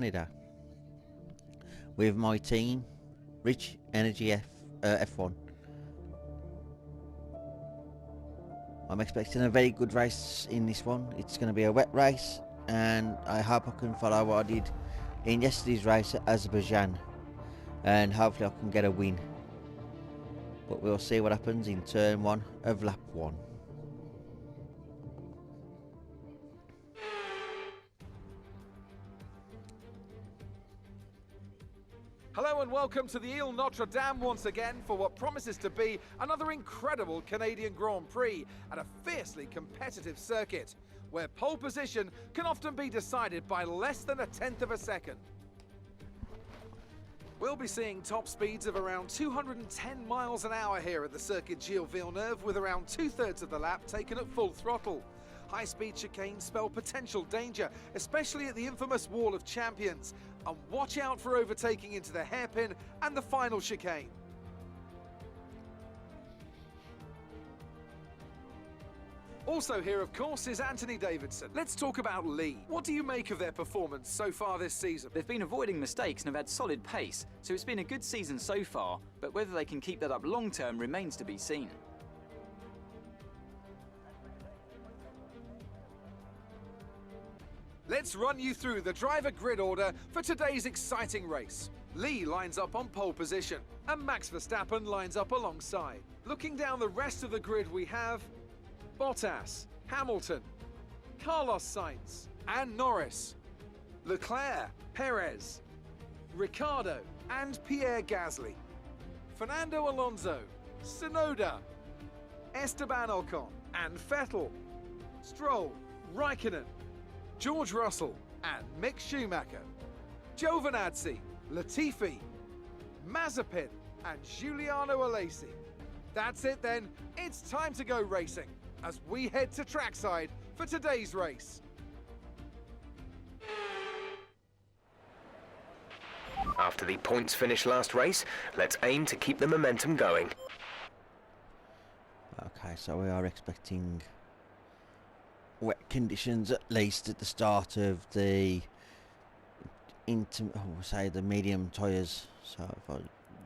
Canada with my team, Rich Energy F1. I'm expecting a very good race in this one. It's going to be a wet race, and I hope I can follow what I did in yesterday's race at Azerbaijan, and hopefully I can get a win. But we'll see what happens in turn 1 of lap 1. Hello and welcome to the Ile Notre Dame once again for what promises to be another incredible Canadian Grand Prix at a fiercely competitive circuit, where pole position can often be decided by less than a tenth of a second. We'll be seeing top speeds of around 210 miles an hour here at the Circuit Gilles Villeneuve, with around 2/3 of the lap taken at full throttle. High-speed chicanes spell potential danger, especially at the infamous Wall of Champions. And watch out for overtaking into the hairpin and the final chicane. Also here, of course, is Anthony Davidson. Let's talk about Lee. What do you make of their performance so far this season? They've been avoiding mistakes and have had solid pace, so it's been a good season so far, but whether they can keep that up long-term remains to be seen. Let's run you through the driver grid order for today's exciting race. Lee lines up on pole position, and Max Verstappen lines up alongside. Looking down the rest of the grid, we have Bottas, Hamilton, Carlos Sainz, and Norris, Leclerc, Perez, Ricciardo, and Pierre Gasly, Fernando Alonso, Tsunoda, Esteban Ocon, and Vettel, Stroll, Raikkonen, George Russell, and Mick Schumacher, Giovinazzi, Latifi, Mazepin, and Giuliano Alesi. That's it then, it's time to go racing as we head to trackside for today's race. After the points finish last race, let's aim to keep the momentum going. Okay, so we are expecting wet conditions at least at the start of the the medium tyres. So if I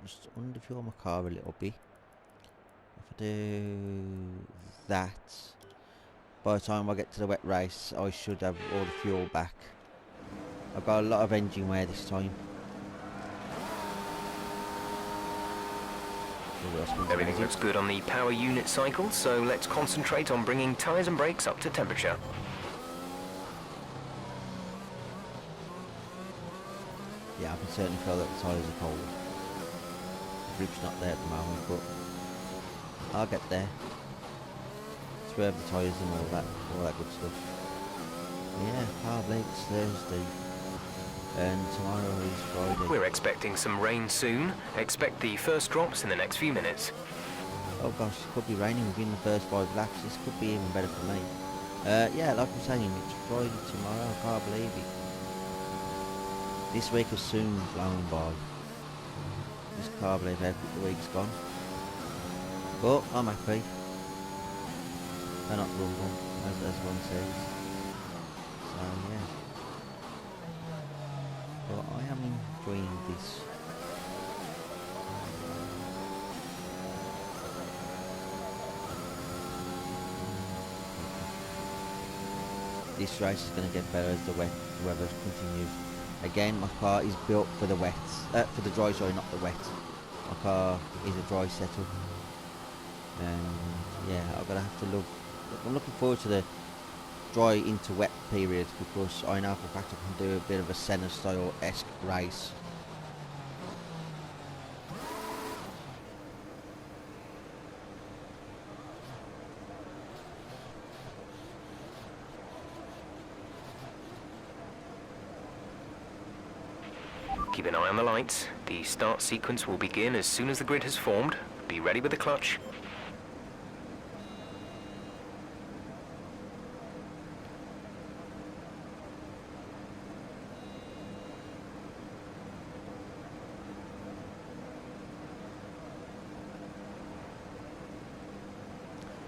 just underfuel my car a little bit, if I do that, by the time I get to the wet race I should have all the fuel back. I've got a lot of engine wear this time. Everything looks good on the power unit cycle, so let's concentrate on bringing tyres and brakes up to temperature. Yeah, I can certainly feel that the tyres are cold. The grip's not there at the moment, but I'll get there. Swerve the tyres and all that good stuff. Yeah, probably it's Thursday. And tomorrow is Friday. We're expecting some rain soon. Expect the first drops in the next few minutes. Oh gosh, it could be raining within the first 5 laps. This could be even better for me. Yeah, like I'm saying, it's Friday tomorrow. I can't believe it. This week has soon flown by. Just can't believe how quick the week's gone. But I'm happy. They're not rumble, as one says. So yeah. But I am enjoying this. This race is going to get better as the weather continues. Again, my car is built for the wet, for the dry, sorry, not the wet. My car is a dry setup, and yeah, I'm gonna have to look. I'm looking forward to the dry into wet period, because I know for a fact I can do a bit of a Senna style-esque race. Keep an eye on the lights. The start sequence will begin as soon as the grid has formed. Be ready with the clutch.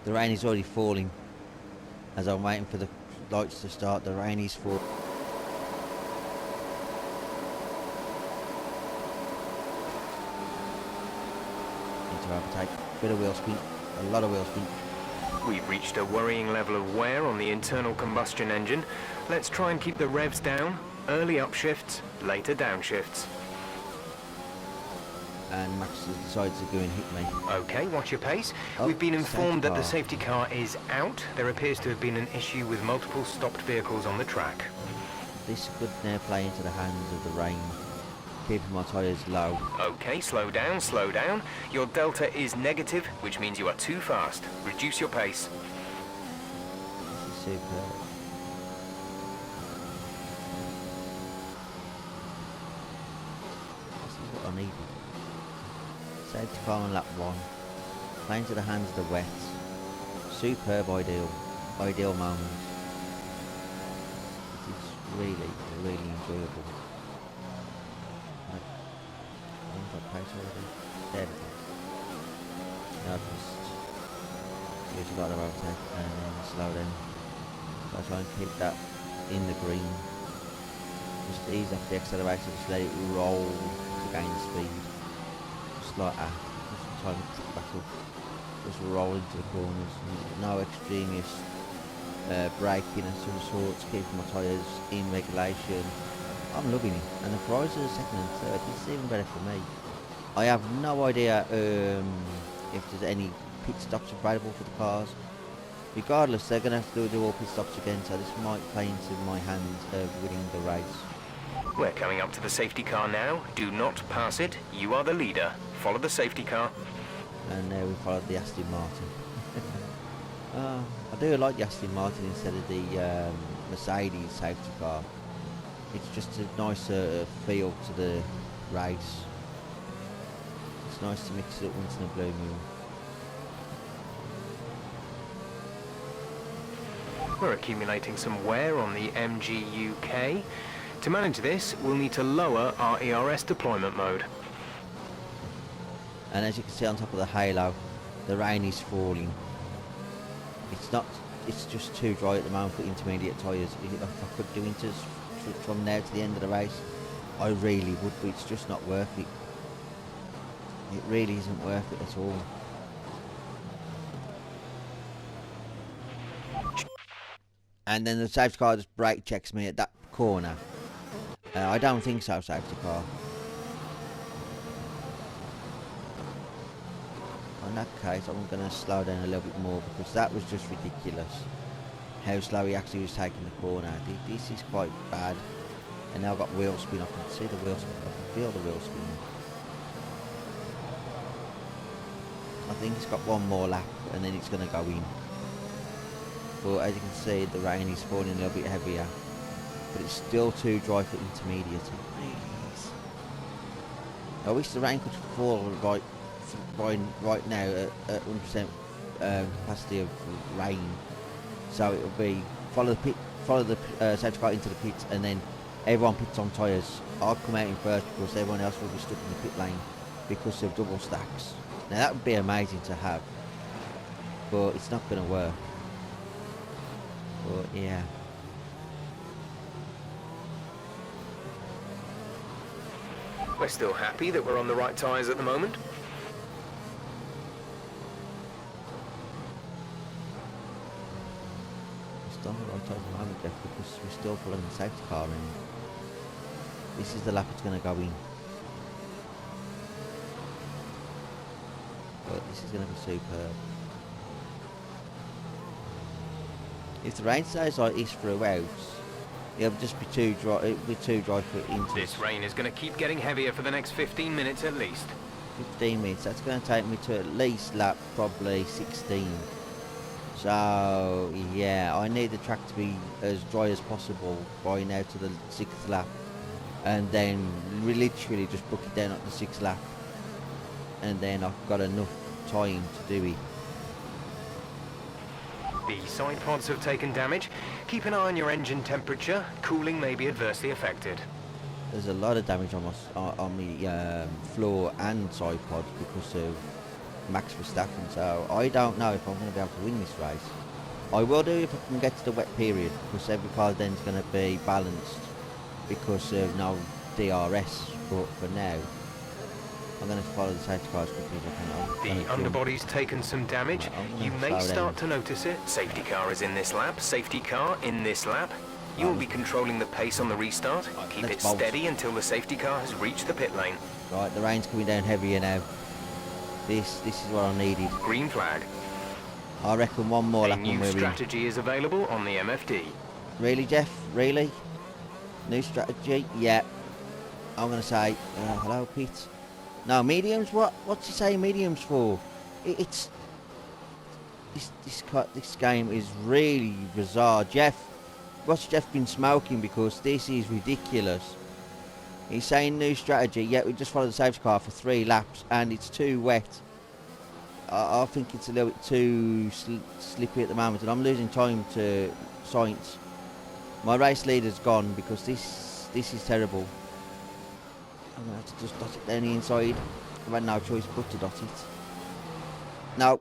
The rain is already falling. As I'm waiting for the lights to start, the rain is falling. to overtake. Bit of wheel spin, a lot of wheel spin. We've reached a worrying level of wear on the internal combustion engine. Let's try and keep the revs down. Early upshifts, later downshifts. And Max has decided to go and hit me. Okay, watch your pace. Oh, We've been informed that the safety safety car is out. There appears to have been an issue with multiple stopped vehicles on the track. This could now play into the hands of the rain, keeping my tyres low. Okay, slow down, slow down. Your delta is negative, which means you are too fast. Reduce your pace. This is superb. This is what I needed. Safety car on lap 1. Playing to the hands of the wets. Superb ideal moment. This is really, really enjoyable. I haven't got pace already. There it is. Now just use a lot of overtake and then slow down. So I try and keep that in the green. Just ease off the accelerator, just let it roll to gain speed. Just like that. Just try and pick back up. Just roll into the corners. No extraneous braking of some sorts, keeping my tyres in regulation. I'm loving it. And the prizes are second and third. This is even better for me. I have no idea if there's any pit stops available for the cars. Regardless, they're going to have to do all pit stops again, so this might play into my hands of winning the race. We're coming up to the safety car now. Do not pass it. You are the leader. Follow the safety car. And now we followed the Aston Martin. I do like the Aston Martin instead of the Mercedes safety car. It's just a nicer feel to the race. It's nice to mix it up once in a blue moon. We're accumulating some wear on the MG UK. To manage this, we'll need to lower our ERS deployment mode. And as you can see on top of the halo, the rain is falling. It's just too dry at the moment for intermediate tyres. If I could do inters from now to the end of the race, I really would, but it's just not worth it. It really isn't worth it at all. And then the safety car just brake checks me at that corner. I don't think so, safety car. In that case, I'm going to slow down a little bit more because that was just ridiculous. How slow he actually was taking the corner. This is quite bad. And now I've got wheel spin. I can see the wheel spin. I can feel the wheel spin. I think it's got one more lap and then it's going to go in. But as you can see, the rain is falling a little bit heavier. But it's still too dry for intermediate. It really is. I wish the rain could fall right now at 100% capacity of rain. So it will be follow the safety car into the pit, and then everyone pits on tyres. I'll come out in first because everyone else will be stuck in the pit lane because of double stacks. Now that would be amazing to have, but it's not going to work. But yeah. We're still happy that we're on the right tyres at the moment. Still on the right tyre at the moment, Jeff, because we're still following the safety car, and this is the lap it's going to go in. But this is going to be superb. If the rain stays like this throughout, it'll just be too dry. It'll be too dry for into This rain is going to keep getting heavier for the next 15 minutes at least. 15 minutes. That's going to take me to at least lap probably 16. So yeah, I need the track to be as dry as possible by now to the 6th lap, and then we literally just book it down at the 6th lap, and then I've got enough time to do it. The side pods have taken damage. Keep an eye on your engine temperature. Cooling may be adversely affected. There's a lot of damage on the floor and side pods because of Max Verstappen, so I don't know if I'm going to be able to win this race. I will do if I can get to the wet period, because every car then is going to be balanced because of no DRS, but for now I'm going to follow the safety car as quickly as I can. I'm The gonna jump. underbody's taken some damage. I'm gonna You may slow start down. to notice it. Safety car is in this lap. Safety car in this lap. You will be controlling the pace on the restart. Keep let's it bolt. steady until the safety car has reached the pit lane. Right, the rain's coming down heavier now. This is what I needed. Green flag. I reckon one more A lap and new we're in. strategy is available on the MFD. Really, Jeff? Really? New strategy? Yeah. I'm going to say, hello, Pete. No, mediums? What's he saying mediums for? It's... This game is really bizarre. Jeff, what's Jeff been smoking? Because this is ridiculous. He's saying new strategy, yet we just followed the safety car for 3 laps and it's too wet. I think it's a little bit too slippery at the moment and I'm losing time to Sainz. My race leader's gone because this is terrible. I'm going to have to just dot it down the inside. I've had no choice but to dot it. No,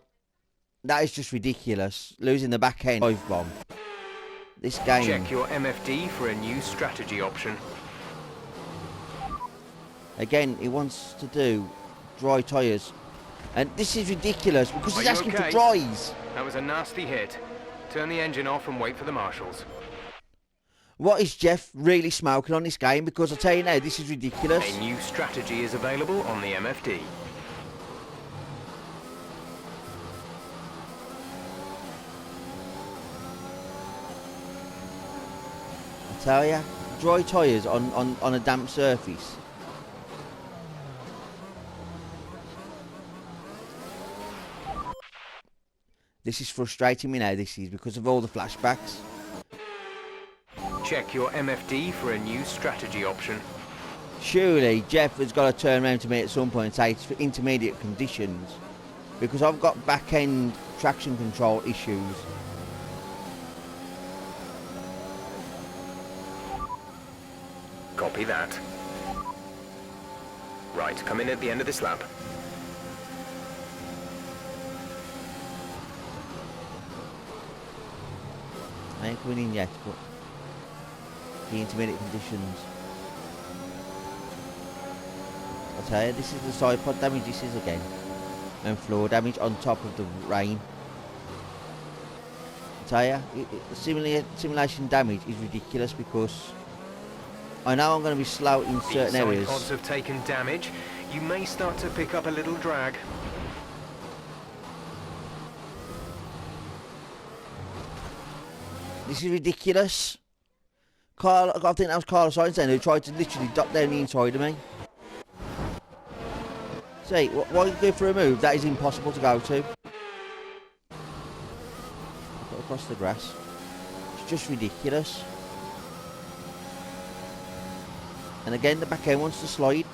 that is just ridiculous. Losing the back end dive bomb. This game... Check your MFD for a new strategy option. Again, he wants to do dry tyres. And this is ridiculous because Are he's you asking for okay? dries. That was a nasty hit. Turn the engine off and wait for the marshals. What is Jeff really smoking on this game? Because I tell you now, this is ridiculous. A new strategy is available on the MFD. I tell you, dry tyres on a damp surface. This is frustrating me now, this is, because of all the flashbacks. Check your MFD for a new strategy option. Surely Jeff has got to turn around to me at some point and say it's for intermediate conditions. Because I've got back-end traction control issues. Copy that. Right, come in at the end of this lap. I ain't coming in yet, but the intermediate conditions. I'll tell you, this is the side pod damage this is again. And floor damage on top of the rain. I'll tell you, simulation damage is ridiculous because I know I'm going to be slow in The certain side areas. pods have taken damage. You may start to pick up a little drag. This is ridiculous. I think that was Carlos Sainz then who tried to literally dot down the inside of me. See, why go for a move that is impossible to go to? Got across the grass. It's just ridiculous. And again, the back end wants to slide.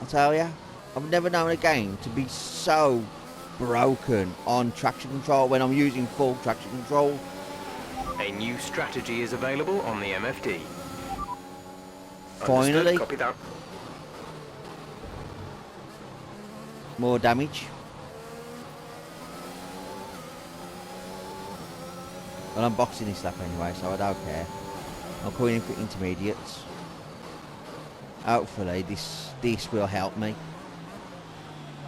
I'll tell you, I've never known a game to be so broken on traction control when I'm using full traction control. A new strategy is available on the MFD. Finally. Understood. Copy that. More damage. Well, I'm boxing this lap anyway, so I don't care. I'm coming in for intermediates. Hopefully this will help me.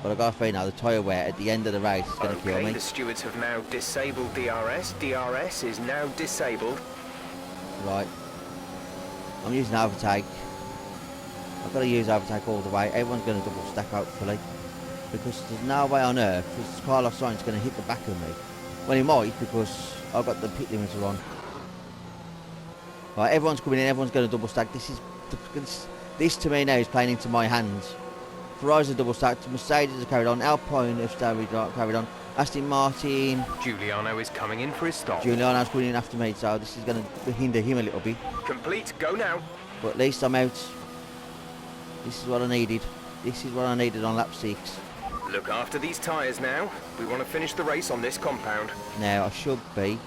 But I've got to say now, the tyre wear at the end of the race is going to kill me. The stewards have now disabled DRS. DRS is now disabled. Right. I'm using overtake. I've got to use overtake all the way. Everyone's going to double stack hopefully. Because there's no way on earth because Carlos Sainz is going to hit the back of me. Well, he might because I've got the pit limiter on. Right, everyone's coming in. Everyone's going to double stack. This to me now is playing into my hands. Ferrari's a double stacked. Mercedes has carried on. Alpine has carried on. Aston Martin. Giuliano is coming in for his stop. Giuliano's coming in after me, so this is going to hinder him a little bit. Complete. Go now. But at least I'm out. This is what I needed. This is what I needed on lap 6. Look after these tyres now. We want to finish the race on this compound. Now I should be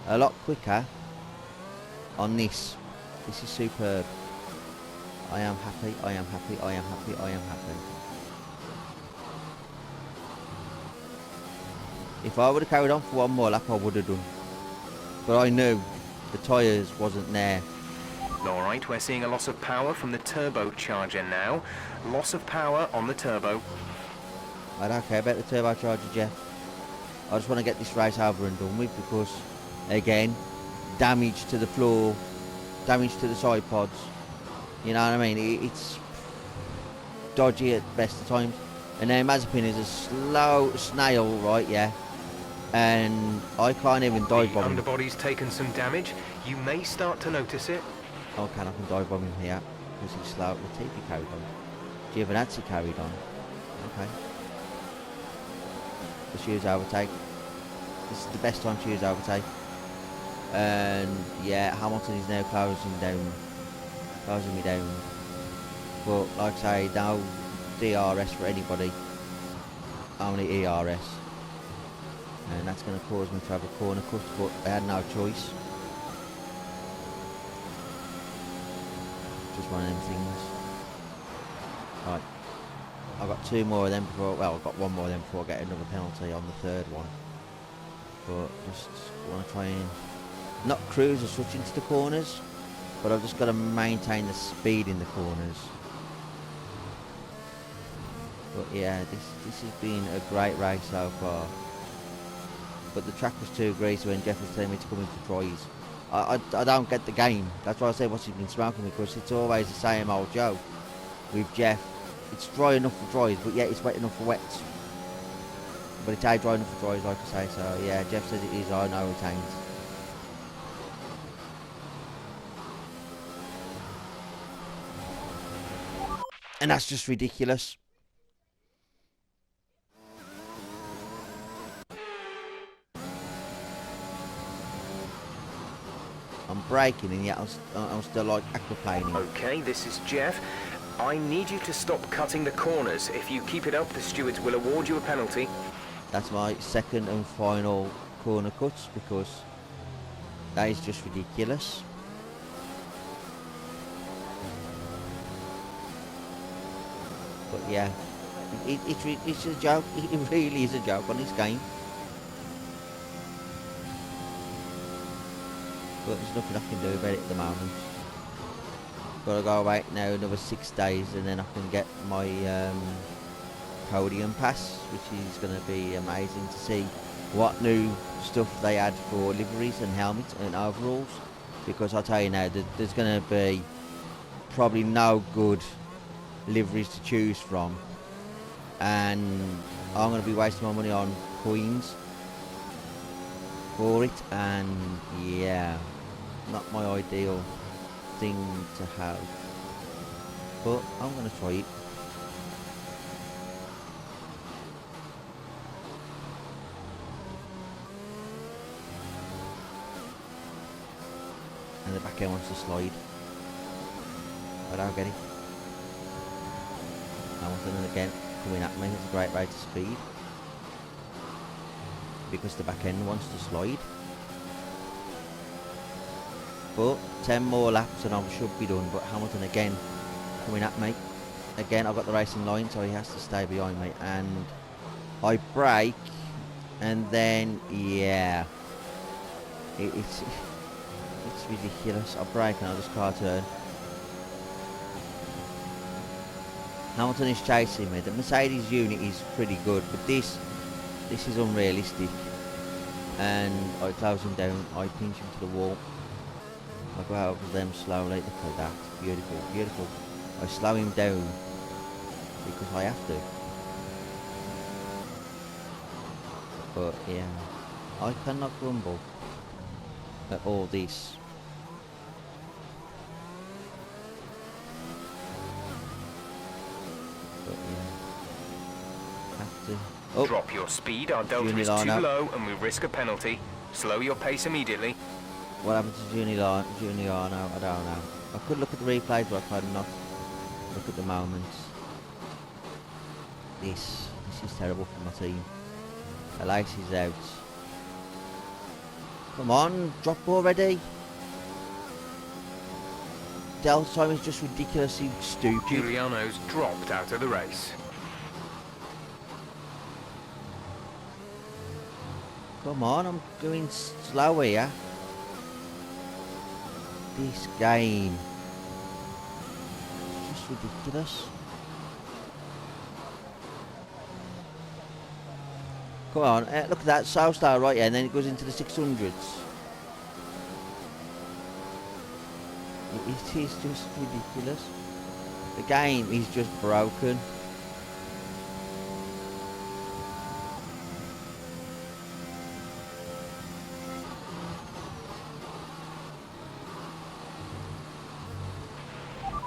a lot quicker on this. This is superb. I am happy, I am happy, I am happy, I am happy. If I would have carried on for one more lap I would have done. But I knew the tyres wasn't there. Alright, we're seeing a loss of power from the turbocharger now. Loss of power on the turbo. I don't care about the turbocharger, Jeff. I just want to get this race over and done with because, again, damage to the floor, damage to the side pods. You know what I mean? It's dodgy at best of times. And then Mazepin is a slow snail, right? Yeah. And I can't even dive The bomb him. underbody's taken some damage. You may start to notice it. Okay, I can dive bomb him here because he's slow. Latifi carried on. Giovinazzi carried on. Okay. The shoes overtake. This is the best time to use overtake. And yeah, Hamilton is now closing me down. But like I say, no DRS for anybody, only ERS, and that's going to cause me to have a corner cut, but I had no choice. Just one of them things. Right, I've got two more of them before, well, I've got one more of them before I get another penalty on the third one. But just want to try and not cruise as such into the corners, but I've just got to maintain the speed in the corners. But yeah, this has been a great race so far. But the track was too greasy when Jeff was telling me to come into tries. I don't get the game. That's why I say what's he been smoking, because it's always the same old joke with Jeff. It's dry enough for dries, but yet it's wet enough for wets. But it's dry enough for dries, like I say. So yeah, Jeff says it is. I know it ain't. And that's just ridiculous. I'm braking and yet I'm still like aquaplaning. Okay, this is Jeff. I need you to stop cutting the corners. If you keep it up, the stewards will award you a penalty. That's my second and final corner cuts because that is just ridiculous. But yeah, it's a joke. It really is a joke on this game. But there's nothing I can do about it at the moment. Gotta go away now another 6 days and then I can get my podium pass, which is going to be amazing to see what new stuff they add for liveries and helmets and overalls. Because I'll tell you now, there's going to be probably no good liveries to choose from, and I'm going to be wasting my money on coins for it, and yeah, not my ideal thing to have, but I'm going to try it. And the back end wants to slide, but I'll get it. Hamilton again coming at me. It's a great rate of speed because the back end wants to slide. But 10 more laps and I should be done. But Hamilton again coming at me. Again, I've got the racing line, so he has to stay behind me. And I brake, and then yeah, it's ridiculous. I brake and I just can't turn. Hamilton is chasing me. The Mercedes unit is pretty good, but this is unrealistic. And I close him down, I pinch him to the wall. I go out of them slowly. Look at that. Beautiful, beautiful. I slow him down because I have to. But yeah, I cannot grumble at all this. But yeah, have to. Oh, Drop your speed, our delta is too Giuliano. low and we risk a penalty. Slow your pace immediately. what happened to Giuliano? I don't know. I could look at the replays, but I could not look at the moments. This is terrible for my team. Elias is out. Come on, drop already. Delta time is just ridiculously stupid. Giuliano's dropped out of the race. Come on, I'm going slow here. This game. ridiculous. Come on, look at that, South Star right here, and then it goes into the 600s. It is just ridiculous. The game is just broken.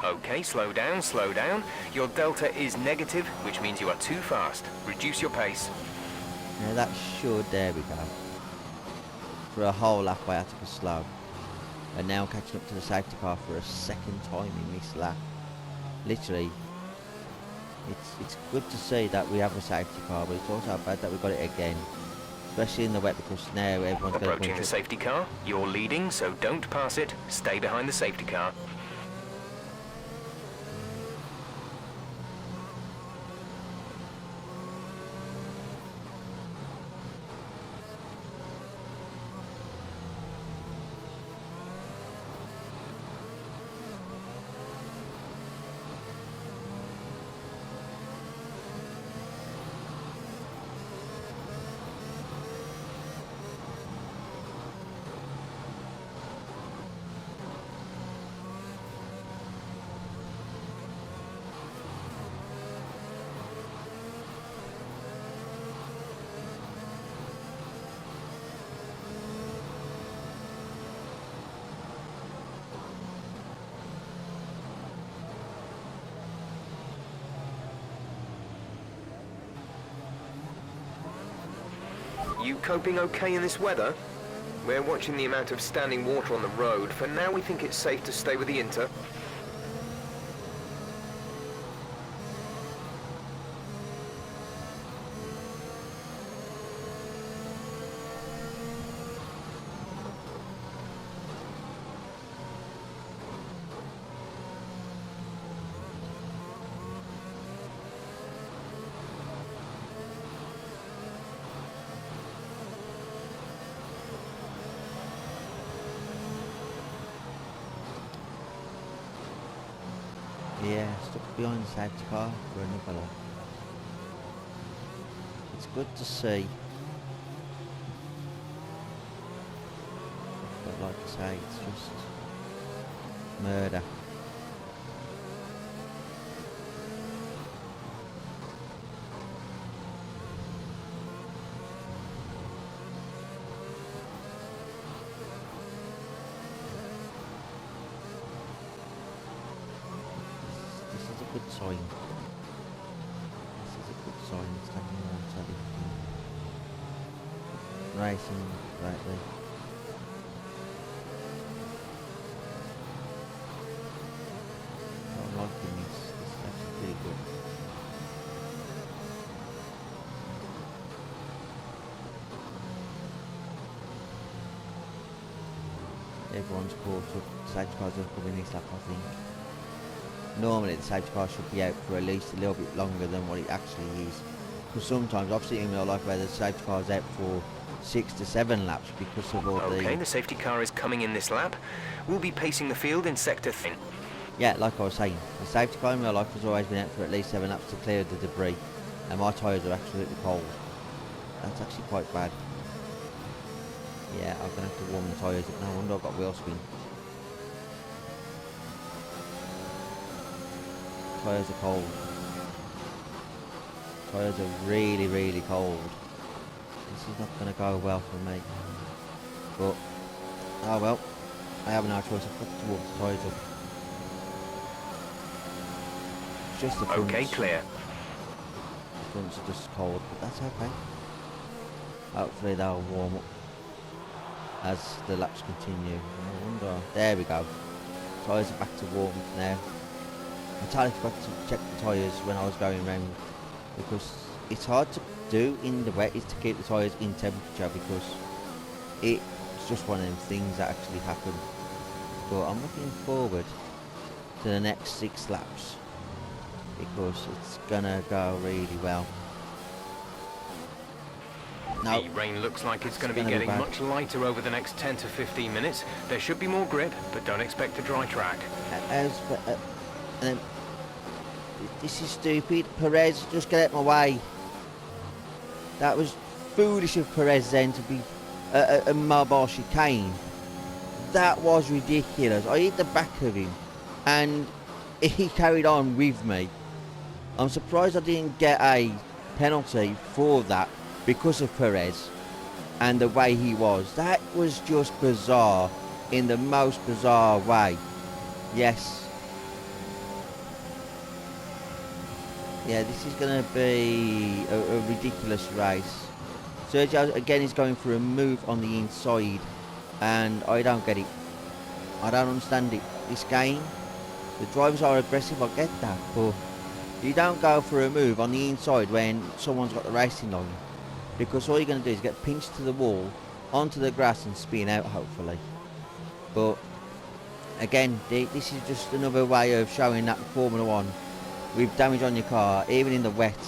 Okay, slow down, slow down. Your delta is negative, which means you are too fast. Reduce your pace. Now that should, there we go. For a whole lap I had to go slow. And now catching up to the safety car for a second time in this lap. Literally, it's good to see that we have a safety car, but it's also bad that we got it again. Especially in the wet, because now everyone's going Approaching to the safety car. You're leading, so don't pass it. Stay behind the safety car. You coping okay in this weather? We're watching the amount of standing water on the road. For now, we think it's safe to stay with the Inter. Yeah, stuck behind the safety car for another lap. It's good to see. But like I say, it's just murder. Good sign. This is a good sign. It's taking a long time. Racing rightly. I'm liking this. This is actually pretty good. Everyone's caught up. Safety cars are coming this lap, I think. Normally the safety car should be out for at least a little bit longer than what it actually is. Because sometimes I've seen in real life where the safety car's out for 6 to 7 laps because of all Okay, the safety car is coming in this lap. We'll be pacing the field in sector 3. Yeah, like I was saying, the safety car in real life has always been out for at least 7 laps to clear the debris. And my tyres are absolutely cold. That's actually quite bad. Yeah, I'm going to have to warm the tyres up. No wonder I've got wheel spin. Tyres are cold. Tyres are really, really cold. This is not going to go well for me. But, oh well. I have no choice. I've got to warm the tyres up. Just the fronts. Okay, clear. The fronts are just cold, but that's okay. Hopefully they'll warm up as the laps continue. I wonder. There we go. Tyres are back to warm now. I totally forgot to check the tyres when I was going round, because it's hard to do in the wet is to keep the tyres in temperature, because it's just one of them things that actually happen. But I'm looking forward to the next 6 laps because it's gonna go really well. No. The rain looks like it's going to be gonna be getting bad. much lighter over the next 10 to 15 minutes. There should be more grip, but don't expect a dry track. And then This is stupid. Perez, just get out my way. That was foolish of Perez then to be a mobile chicane. That was ridiculous. I hit the back of him and he carried on with me. I'm surprised I didn't get a penalty for that because of Perez and the way he was. That was just bizarre in the most bizarre way. Yes. Yeah, this is going to be a ridiculous race. Sergio again is going for a move on the inside and I don't get it. I don't understand it. This game, the drivers are aggressive, I get that, but you don't go for a move on the inside when someone's got the racing line, because all you're going to do is get pinched to the wall, onto the grass and spin out hopefully. But again, this is just another way of showing that Formula 1 with damage on your car, even in the wet,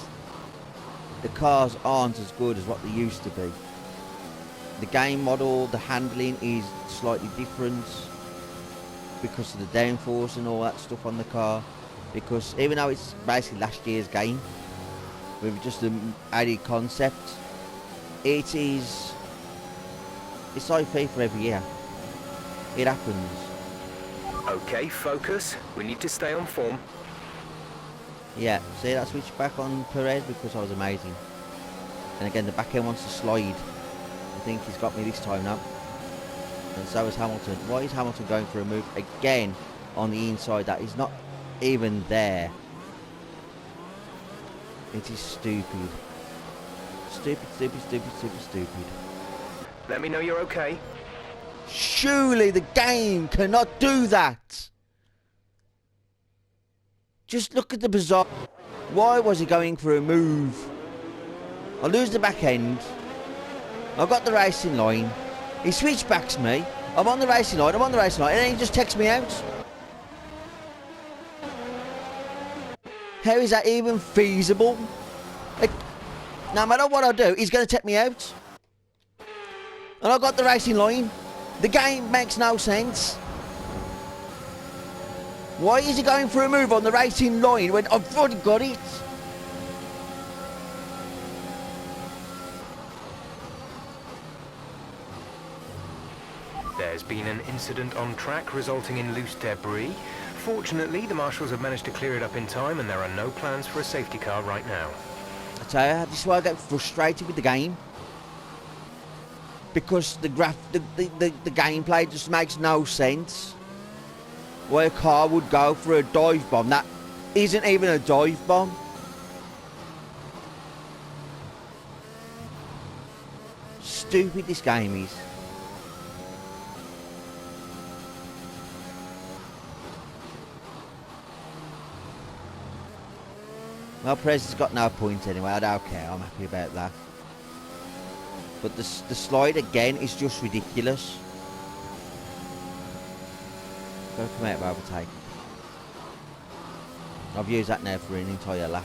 the cars aren't as good as what they used to be. The game model, the handling is slightly different because of the downforce and all that stuff on the car. Because even though it's basically last year's game with just an added concept, it's like FIFA every year. It happens. Okay, focus. We need to stay on form. Yeah, see, that switched back on Perez because I was amazing. And again, the back end wants to slide. I think he's got me this time now. And so is Hamilton. Why is Hamilton going for a move again on the inside that is not even there? It is stupid. Stupid, stupid, stupid, stupid, stupid. Let me know you're okay. Surely the game cannot do that. Just look at the bizarre. Why was he going for a move? I lose the back end. I've got the racing line. He switch backs me. I'm on the racing line. And then he just takes me out. How is that even feasible? Like, no matter what I do, he's going to take me out. And I've got the racing line. The game makes no sense. Why is he going for a move on the racing line when I've already got it? There's been an incident on track resulting in loose debris. Fortunately, the marshals have managed to clear it up in time and there are no plans for a safety car right now. I tell you, this is why I get frustrated with the game. Because the gameplay just makes no sense. Why a car would go for a dive bomb that isn't even a dive bomb. Stupid this game is. Well, Perez has got no point anyway, I don't care, I'm happy about that. But the slide again is just ridiculous. Gotta come out of overtake. I've used that now for an entire lap.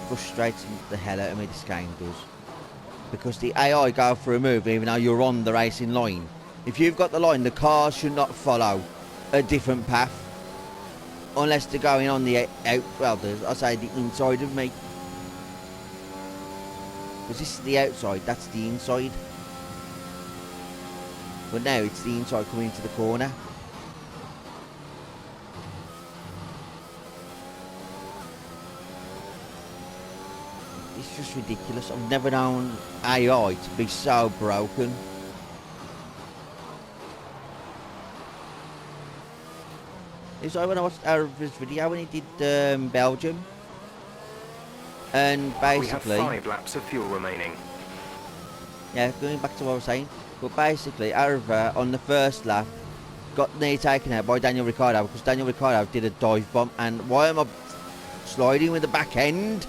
Frustrating the hell out of me, this game does. Because the AI go for a move even though you're on the racing line. If you've got the line, the cars should not follow a different path. Unless they're going on the out, well, I say the inside of me. Because this is the outside, that's the inside. But now it's the inside coming into the corner. It's just ridiculous. I've never known AI to be so broken. It's like when I watched Ara's video when he did Belgium. And basically... We have 5 laps of fuel remaining. Yeah, going back to what I was saying. But basically, Arava on the first lap got nearly taken out by Daniel Ricciardo because Daniel Ricciardo did a dive bomb. And why am I sliding with the back end?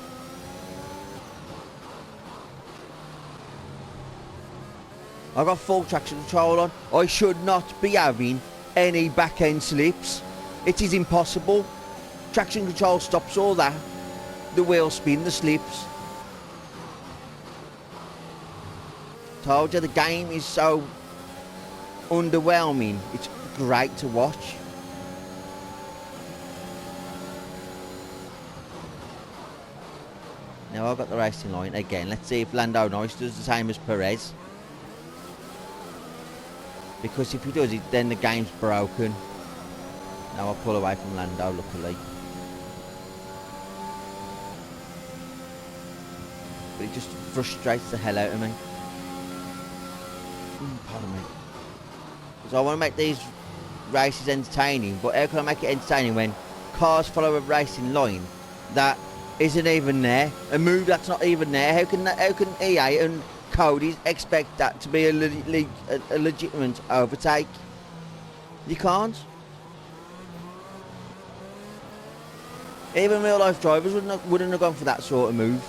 I got full traction control on. I should not be having any back end slips. It is impossible. Traction control stops all that. The wheel spin, the slips. Told you the game is so underwhelming. It's great to watch. Now I've got the racing line again. Let's see if Lando Norris does the same as Perez. Because if he does it, then the game's broken. Now I'll pull away from Lando, luckily. But it just frustrates the hell out of me. Pardon me. Because I want to make these races entertaining, but how can I make it entertaining when cars follow a racing line that isn't even there, a move that's not even there? How can EA and Cody expect that to be a legitimate overtake? You can't. Even real life drivers wouldn't have gone for that sort of move.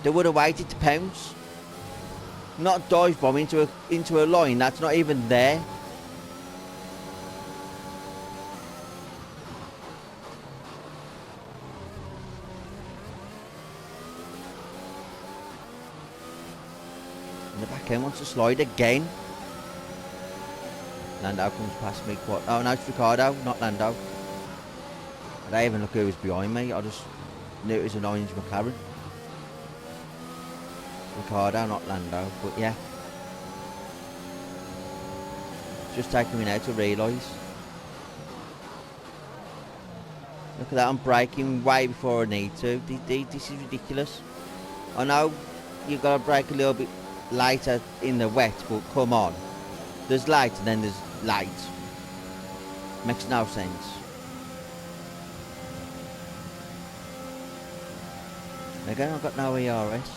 They would have waited to pounce, not dive bomb into a line that's not even there. And the back end wants to slide again. Lando comes past me quite. Oh no, it's Ricardo, not Lando. I don't even look who was behind me. I just knew it was an orange McLaren. Ricardo, not Lando, but yeah. It's just taking me now to realise. Look at that, I'm braking way before I need to. This is ridiculous. I know you've got to brake a little bit later in the wet, but come on. There's light and then there's light. Makes no sense. Again, I've got no ERS.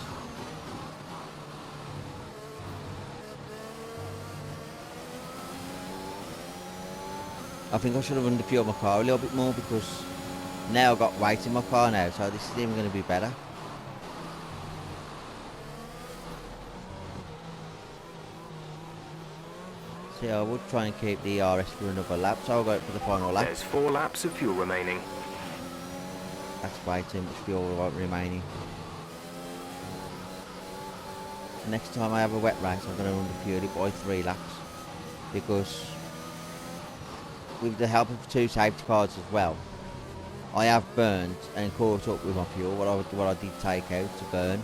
I think I should have underfueled my car a little bit more, because now I've got weight in my car now, so this is even going to be better. See, I would try and keep the ERS for another lap, so I'll go for the final lap. There's 4 laps of fuel remaining. That's way too much fuel remaining. Next time I have a wet race, I'm going to underfuel it by 3 laps, because with the help of 2 safety cars as well, I have burned and caught up with my fuel, what I did take out to burn.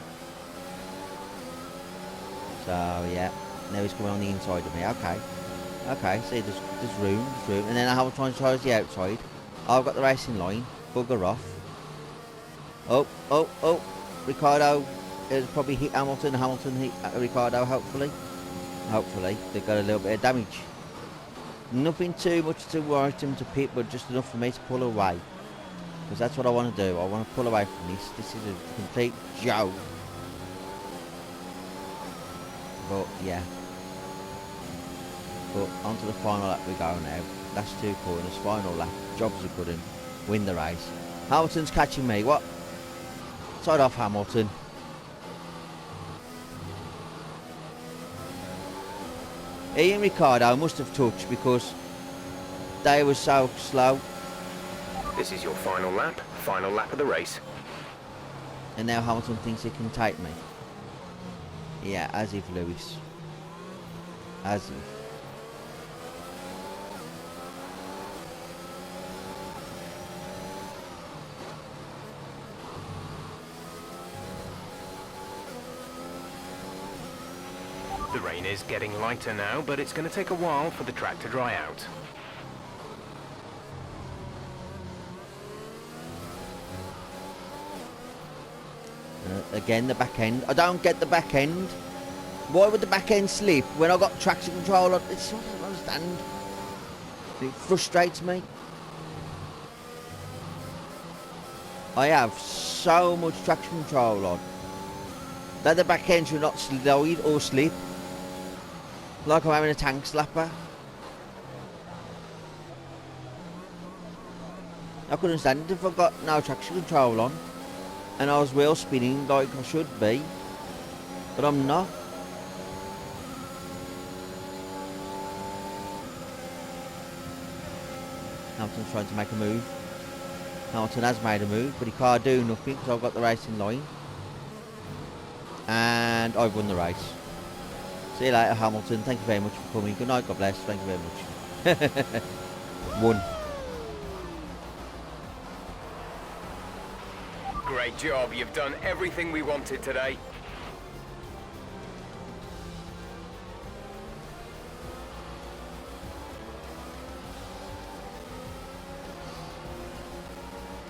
So yeah, now it's coming on the inside of me. Okay, see, there's room, and then I have to try the outside. I've got the racing line, bugger off. Oh, Ricardo has probably hit Hamilton hit Ricardo, hopefully. They've got a little bit of damage. Nothing too much to worry them to pit, but just enough for me to pull away. Because that's what I want to do. I want to pull away from this. This is a complete joke. But yeah. But onto the final lap we go now. Last 2 corners, final lap. Jobs are good and win the race. Hamilton's catching me. What? Side off, Hamilton. He and Ricardo must have touched because they were so slow. This is your final lap of the race. And now Hamilton thinks he can take me. Yeah, as if, Lewis. As if. The rain is getting lighter now, but it's going to take a while for the track to dry out. Again, the back end. I don't get the back end. Why would the back end slip when I got traction control on? It's what I don't understand. It frustrates me. I have so much traction control on that the back end should not slide or slip. Like I'm having a tank slapper. I couldn't stand it if I got no traction control on and I was wheel spinning like I should be, but I'm not. Hamilton's trying to make a move. Hamilton has made a move, but he can't do nothing because I've got the racing line. And I've won the race. See you later, Hamilton. Thank you very much for coming. Good night, God bless. Thank you very much. One. Great job. You've done everything we wanted today.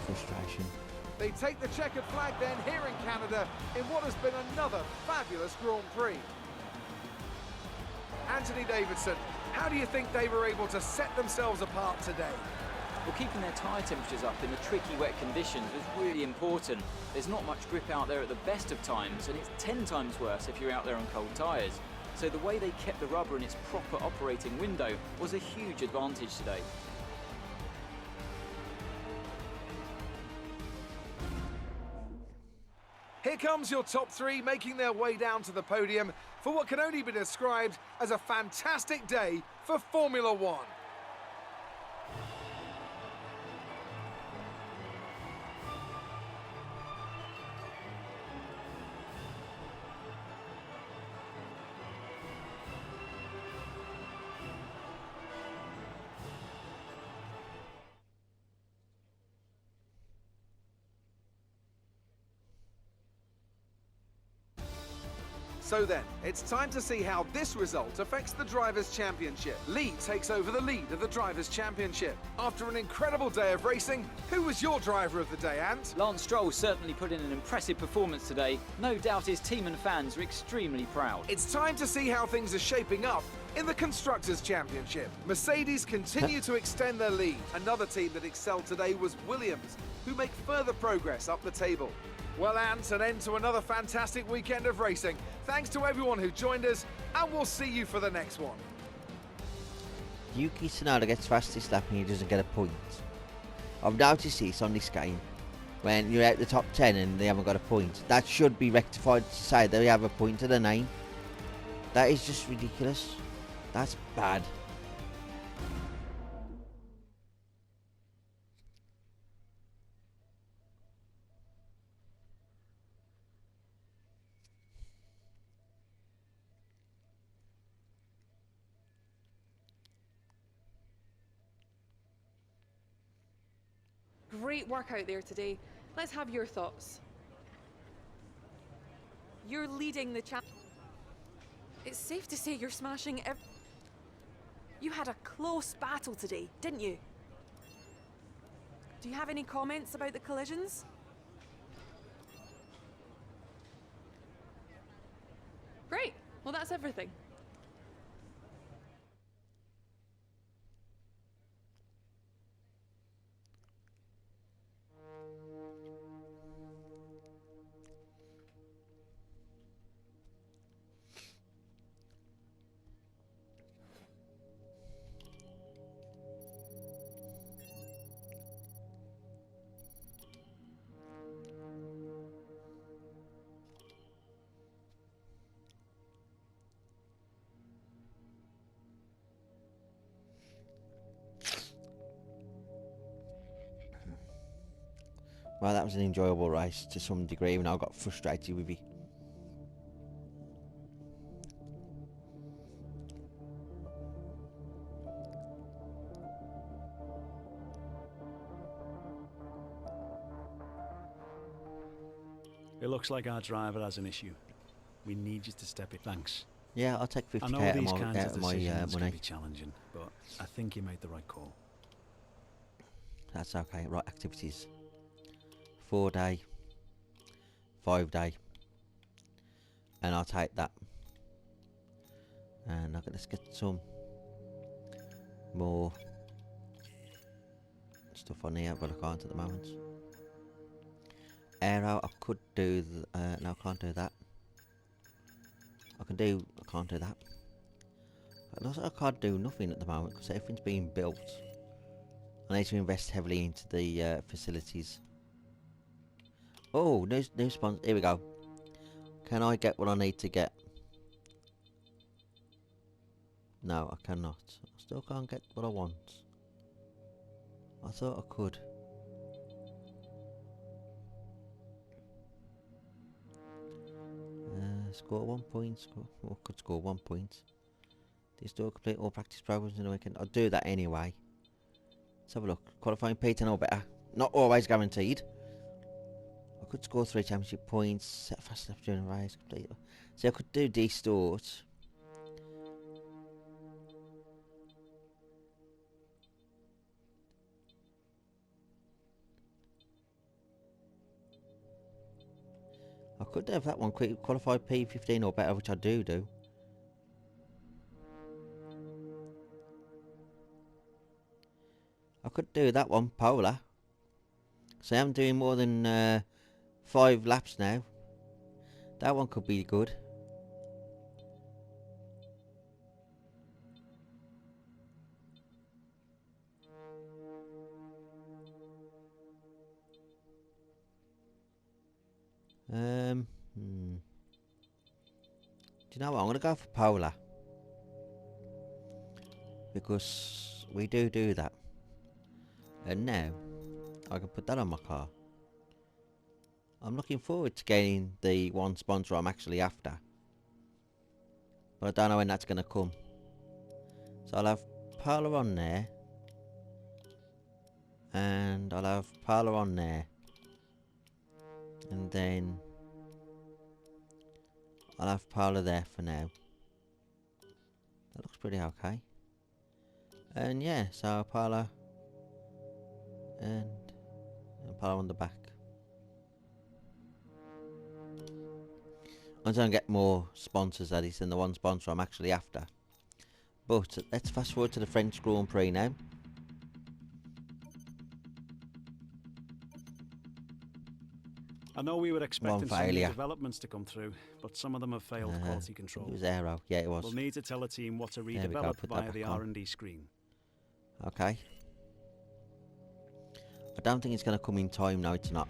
Frustration. They take the checkered flag then here in Canada in what has been another fabulous Grand Prix. Anthony Davidson, how do you think they were able to set themselves apart today? Well, keeping their tyre temperatures up in the tricky wet conditions was really important. There's not much grip out there at the best of times, and it's 10 times worse if you're out there on cold tyres. So the way they kept the rubber in its proper operating window was a huge advantage today. Here comes your top three making their way down to the podium for what can only be described as a fantastic day for Formula One. So then, it's time to see how this result affects the Drivers' Championship. Lee takes over the lead of the Drivers' Championship. After an incredible day of racing, who was your driver of the day, Ant? Lance Stroll certainly put in an impressive performance today. No doubt his team and fans are extremely proud. It's time to see how things are shaping up in the Constructors' Championship. Mercedes continue to extend their lead. Another team that excelled today was Williams, who make further progress up the table. Well, Ant, an end to another fantastic weekend of racing. Thanks to everyone who joined us, and we'll see you for the next one. Yuki Tsunoda gets fastest lap and he doesn't get a point. I've noticed this on this game. When you're out the top 10 and they haven't got a point. That should be rectified to say they have a point to the name. That is just ridiculous. That's bad. Great work out there today. Let's have your thoughts. You're leading the champ. It's safe to say you're smashing You had a close battle today, didn't you? Do you have any comments about the collisions? Great. Well, that's everything. Well, that was an enjoyable race to some degree, and I got frustrated with it. It looks like our driver has an issue. We need you to step it. Thanks. Yeah, I'll take I 50k know out these of kinds my, of decisions can money. be challenging, but I think you made the right call. That's okay. Right, activities. 4 day. 5 day. And I'll take that. And let's get some more stuff on here, but I can't at the moment. Aero, I could do. No, I can't do that. I can't do that. It looks like I can't do nothing at the moment because everything's being built. I need to invest heavily into the facilities. Oh, new sponsor. Here we go. Can I get what I need to get? No, I cannot. I still can't get what I want. I thought I could. Score 1 point. Could score 1 point. Do you still complete all practice programs in the weekend? I'll do that anyway. Let's have a look. Qualifying P10 or better. Not always guaranteed. I could score 3 championship points. Set fast enough during a race. Complete. So I could do distort. I could have that one quick qualified P15 or better, which I do. I could do that one, Polar. So I'm doing more than 5 laps now. That one could be good. Do you know what? I'm gonna go for Polar because we do that, and now I can put that on my car. I'm looking forward to getting the one sponsor I'm actually after, but I don't know when that's gonna come. So I'll have Polar on there, and I'll have Polar on there, and then I'll have Polar there for now. That looks pretty okay. And yeah, so Polar and Polar on the back. I'm trying to get more sponsors that is than the one sponsor I'm actually after. But let's fast forward to the French Grand Prix now. I know we were expecting some new failure. developments to come through, but some of them have failed quality control. It was Aero, yeah it was. We'll need to tell a team what to There we go, redevelop put that via the back on. R&D screen. Okay. I don't think it's going to come in time. No, it's not.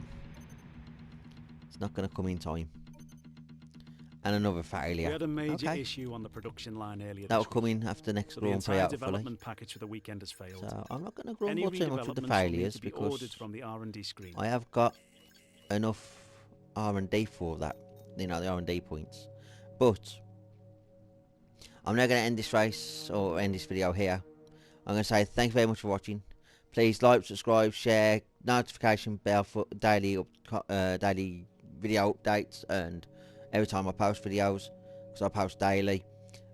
It's not going to come in time. And another failure. We had a major Okay. issue on the production line earlier That'll this come week, in after next so the Grand Prix, entire hopefully. development package for the weekend has failed. So I'm not going to Any grumble too much with the redevelopments will need failures to be ordered because from the R&D screen. I have got enough R&D for that. You know, the R&D points. But I'm now going to end this race or end this video here. I'm going to say thank you very much for watching. Please like, subscribe, share, notification bell for daily daily video updates and every time I post videos, because I post daily.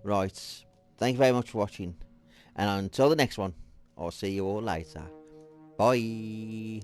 Right, thank you very much for watching, and until the next one, I'll see you all later. Bye.